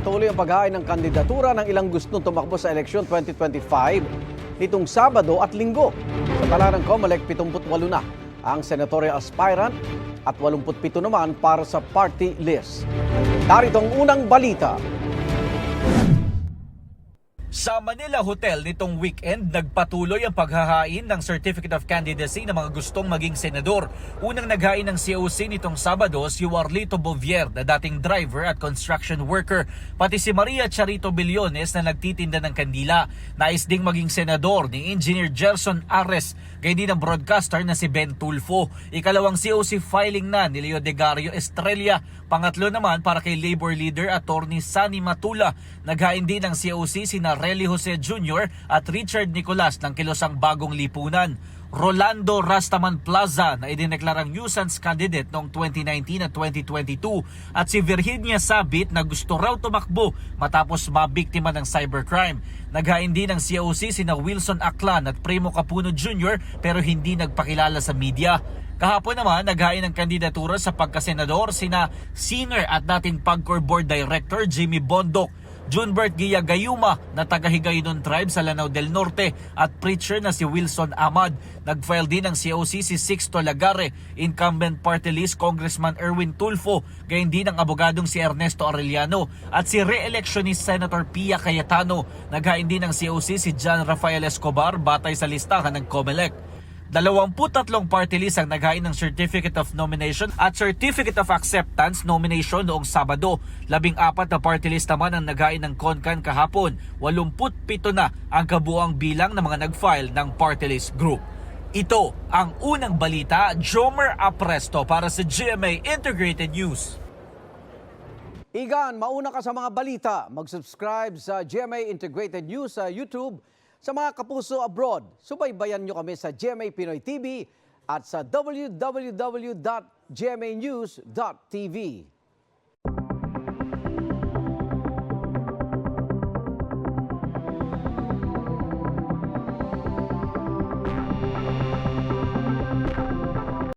Patuloy ang paghain ng kandidatura ng ilang gustong tumakbo sa eleksyon 2025 nitong Sabado at Linggo. Sa tala ng COMELEC, 78 na ang senatorial aspirant at 87 naman para sa party list. Narito ang unang balita. Sa Manila Hotel nitong weekend, nagpatuloy ang paghahain ng Certificate of Candidacy ng mga gustong maging senador. Unang naghain ng COC nitong Sabado si Warlito Bovier na dating driver at construction worker. Pati si Maria Charito Billones na nagtitinda ng kandila. Nais ding maging senador ni Engineer Gerson Ares, gayon din ang broadcaster na si Ben Tulfo. Ikalawang COC filing na ni Leo Degario Estrella. Pangatlo naman para kay Labor Leader Attorney Sani Matula. Naghain din ng COC sina Relly Jose Jr. at Richard Nicolas ng Kilosang Bagong Lipunan. Rolando Rastaman Plaza na idineklarang nuisance candidate noong 2019 at 2022 at si Virginia Sabit na gusto raw tumakbo matapos mabiktima ng cybercrime. Naghain din ng COC sina Wilson Aklan at Primo Capuno Jr. pero hindi nagpakilala sa media. Kahapon naman, naghain ng kandidatura sa pagkasenador sina singer at dating PAGCOR Board Director Jimmy Bondok, Junbert Gia Gayuma na taga-Higaydon Tribe sa Lanao del Norte at preacher na si Wilson Ahmad. Nag-file din ng COC si Sixto Lagare, incumbent party list Congressman Erwin Tulfo, gayon din ang abogadong si Ernesto Arellano at si re-electionist Senator Pia Cayetano. Naghain din ng COC si John Rafael Escobar batay sa listahan ng COMELEC. 23 party list ang naghain ng Certificate of Nomination at Certificate of Acceptance nomination noong Sabado. 14 na party list naman ang naghain ng CONCAN kahapon. 87 na ang kabuang bilang ng mga nag-file ng party list group. Ito ang unang balita. Jomer Apresto para sa GMA Integrated News. Igan, mauna ka sa mga balita. Mag-subscribe sa GMA Integrated News sa YouTube. Sa mga kapuso abroad, subaybayan nyo kami sa GMA Pinoy TV at sa www.gmanews.tv.